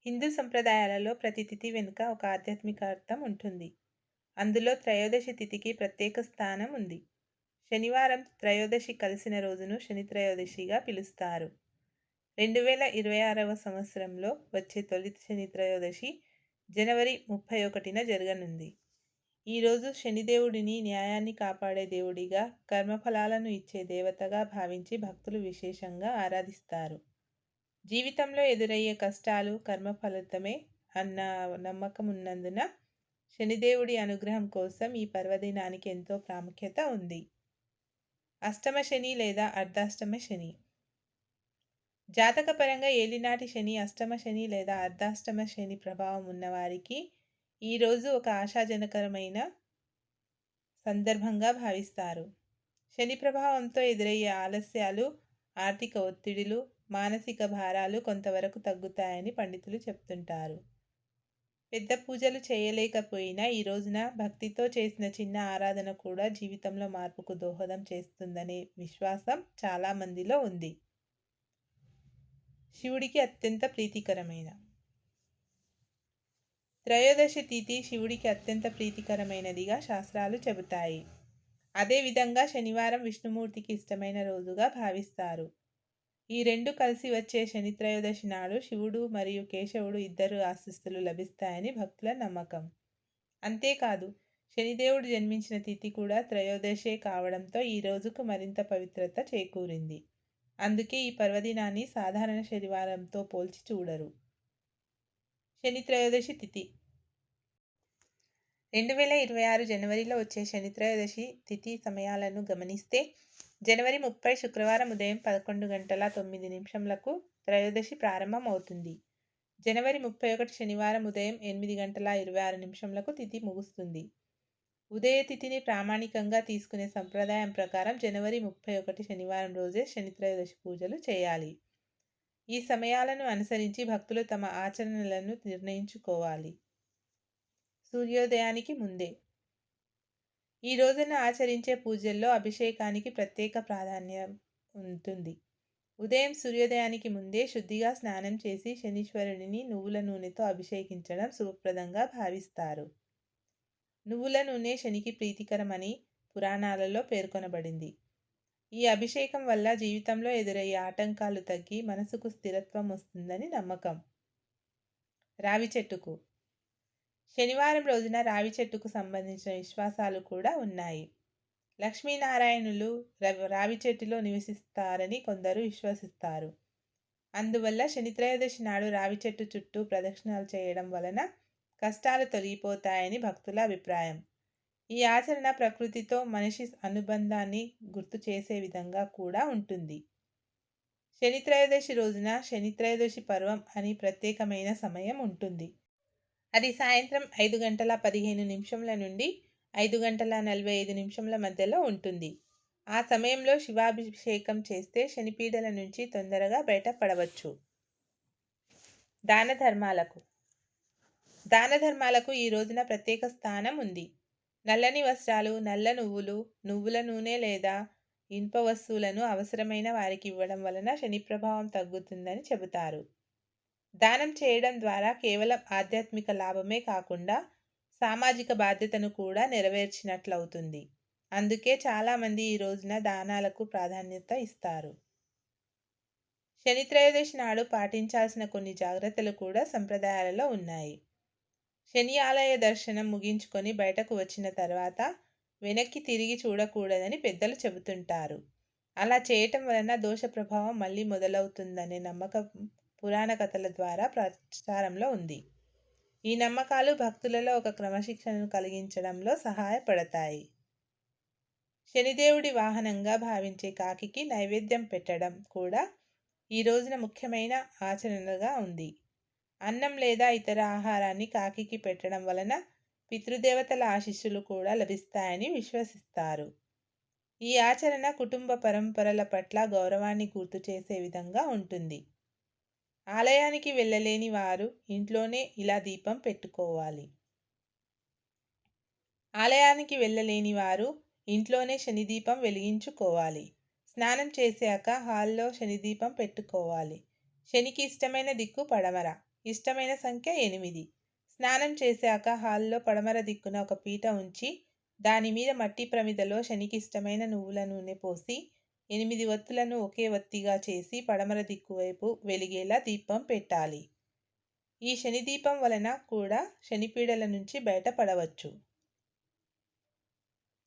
హిందూ సంప్రదాయాలలో ప్రతి తిథి వెనుక ఒక ఆధ్యాత్మిక అర్థం ఉంటుంది. అందులో త్రయోదశి తిథికి ప్రత్యేక స్థానం ఉంది. శనివారం త్రయోదశి కలిసిన రోజును శని త్రయోదశిగా పిలుస్తారు. 2026వ సంవత్సరంలో వచ్చే తొలి శని త్రయోదశి జనవరి 31న జరగనుంది. ఈరోజు శనిదేవుడిని న్యాయాన్ని కాపాడే దేవుడిగా, కర్మఫలాలను ఇచ్చే దేవతగా భావించి భక్తులు విశేషంగా ఆరాధిస్తారు. జీవితంలో ఎదురయ్యే కష్టాలు కర్మ ఫలితమే అన్న నమ్మకం ఉన్నందున శనిదేవుడి అనుగ్రహం కోసం ఈ పర్వదినానికి ఎంతో ప్రాముఖ్యత ఉంది. అష్టమ శని లేదా అర్ధాష్టమ శని. జాతకపరంగా ఏలినాటి శని, అష్టమ శని లేదా అర్ధాష్టమ శని ప్రభావం ఉన్నవారికి ఈరోజు ఒక ఆశాజనకరమైన సందర్భంగా భావిస్తారు. శని ప్రభావంతో ఎదురయ్యే ఆలస్యాలు, ఆర్థిక ఒత్తిడులు, మానసిక భారాలు కొంతవరకు తగ్గుతాయని పండితులు చెప్తుంటారు. పెద్ద పూజలు చేయలేకపోయినా ఈ రోజున భక్తితో చేసిన చిన్న ఆరాధన కూడా జీవితంలో మార్పుకు దోహదం చేస్తుందనే విశ్వాసం చాలామందిలో ఉంది. శివుడికి అత్యంత ప్రీతికరమైన త్రయోదశి తిథి శివుడికి అత్యంత ప్రీతికరమైనదిగా శాస్త్రాలు చెబుతాయి. అదేవిధంగా శనివారం విష్ణుమూర్తికి ఇష్టమైన రోజుగా భావిస్తారు. ఈ రెండు కలిసి వచ్చే శని త్రయోదశి నాడు శివుడు మరియు కేశవుడు ఇద్దరు ఆశీస్సులు లభిస్తాయని భక్తుల నమ్మకం. అంతేకాదు, శనిదేవుడు జన్మించిన తిథి కూడా త్రయోదశే కావడంతో ఈ రోజుకు మరింత పవిత్రత చేకూరింది. అందుకే ఈ పర్వదినాన్ని సాధారణ శనివారంతో పోల్చి చూడరు. శని త్రయోదశి తిథి 2026 జనవరిలో వచ్చే శని త్రయోదశి తిథి సమయాలను గమనిస్తే జనవరి 30 శుక్రవారం ఉదయం 11:09 త్రయోదశి ప్రారంభం అవుతుంది. జనవరి 31 శనివారం ఉదయం 8:26 తిథి ముగుస్తుంది. ఉదయ తిథిని ప్రామాణికంగా తీసుకునే సంప్రదాయం ప్రకారం జనవరి 31 శనివారం రోజే శని త్రయోదశి పూజలు చేయాలి. ఈ సమయాలను అనుసరించి భక్తులు తమ ఆచరణలను నిర్ణయించుకోవాలి. సూర్యోదయానికి ముందే ఈ రోజున ఆచరించే పూజల్లో అభిషేకానికి ప్రత్యేక ప్రాధాన్యం ఉంటుంది. ఉదయం సూర్యోదయానికి ముందే శుద్ధిగా స్నానం చేసి శనీశ్వరుడిని నువ్వుల నూనెతో అభిషేకించడం శుభప్రదంగా భావిస్తారు. నువ్వుల నూనె శనికి ప్రీతికరమని పురాణాలలో పేర్కొనబడింది. ఈ అభిషేకం వల్ల జీవితంలో ఎదురయ్యే ఆటంకాలు తగ్గి మనసుకు స్థిరత్వం వస్తుందని నమ్మకం. రావి చెట్టుకు శనివారం రోజున రావి చెట్టుకు సంబంధించిన విశ్వాసాలు కూడా ఉన్నాయి. లక్ష్మీనారాయణులు రావి చెట్టులో నివసిస్తారని కొందరు విశ్వసిస్తారు. అందువల్ల శని త్రయోదశి నాడు రావి చెట్టు చుట్టూ ప్రదక్షిణాలు చేయడం వలన కష్టాలు తొలగిపోతాయని భక్తుల అభిప్రాయం. ఈ ఆచరణ ప్రకృతితో మనిషి అనుబంధాన్ని గుర్తు చేసే విధంగా కూడా ఉంటుంది. శని త్రయోదశి రోజున శని త్రయోదశి పర్వం అని ప్రత్యేకమైన సమయం ఉంటుంది. అది సాయంత్రం 5:15 నుండి 5:45 మధ్యలో ఉంటుంది. ఆ సమయంలో శివాభిషేకం చేస్తే శనిపీడల నుంచి తొందరగా బయటపడవచ్చు. దాన ధర్మాలకు ఈ రోజున ప్రత్యేక స్థానం ఉంది. నల్లని వస్త్రాలు, నల్ల నువ్వులు, నువ్వుల నూనె లేదా ఇనుప వస్తువులను అవసరమైన వారికి ఇవ్వడం వలన శని ప్రభావం తగ్గుతుందని చెబుతారు. దానం చేయడం ద్వారా కేవలం ఆధ్యాత్మిక లాభమే కాకుండా సామాజిక బాధ్యతను కూడా నెరవేర్చినట్లవుతుంది. అందుకే చాలామంది ఈ రోజున దానాలకు ప్రాధాన్యత ఇస్తారు. శని త్రయోదశి నాడు పాటించాల్సిన కొన్ని జాగ్రత్తలు కూడా సంప్రదాయాలలో ఉన్నాయి. శని ఆలయ దర్శనం ముగించుకొని బయటకు వచ్చిన తర్వాత వెనక్కి తిరిగి చూడకూడదని పెద్దలు చెబుతుంటారు. అలా చేయటం వలన దోష ప్రభావం మళ్ళీ మొదలవుతుందనే నమ్మకం పురాణ కథల ద్వారా ప్రచారంలో ఉంది. ఈ నమ్మకాలు భక్తులలో ఒక క్రమశిక్షణను కలిగించడంలో సహాయపడతాయి. శనిదేవుడి వాహనంగా భావించే కాకికి నైవేద్యం పెట్టడం కూడా ఈ రోజున ముఖ్యమైన ఆచరణగా ఉంది. అన్నం లేదా ఇతర ఆహారాన్ని కాకికి పెట్టడం వలన పితృదేవతల ఆశీస్సులు కూడా లభిస్తాయని విశ్వసిస్తారు. ఈ ఆచరణ కుటుంబ పరంపరల పట్ల గౌరవాన్ని గుర్తు చేసే విధంగా ఉంటుంది. ఆలయానికి వెళ్ళలేని వారు ఇంట్లోనే ఇలా దీపం పెట్టుకోవాలి. ఆలయానికి వెళ్ళలేని వారు ఇంట్లోనే శనిదీపం వెలిగించుకోవాలి. స్నానం చేశాక హాల్లో శనిదీపం పెట్టుకోవాలి. శనికి ఇష్టమైన దిక్కు పడమర. ఇష్టమైన సంఖ్య 8. స్నానం చేశాక హాల్లో పడమర దిక్కున ఒక పీట ఉంచి దానిమీద మట్టి ప్రమిదలో శనికి ఇష్టమైన నువ్వుల నూనె పోసి 8 ఒత్తులను ఒకే ఒత్తిగా చేసి పడమర దిక్కు వైపు వెలిగేలా దీపం పెట్టాలి. ఈ శని దీపం వలన కూడా శనిపీడల నుంచి బయటపడవచ్చు.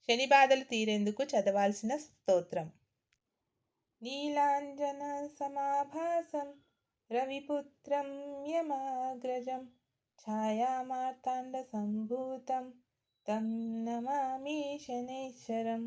శని బాధలు తీరేందుకు చదవాల్సిన స్తోత్రం. నీలాంజన సమాభాసం రవిపుత్రం యమాగ్రజం ఛాయామార్తాండ సంభూతం తం నమామి శనైశ్వరం.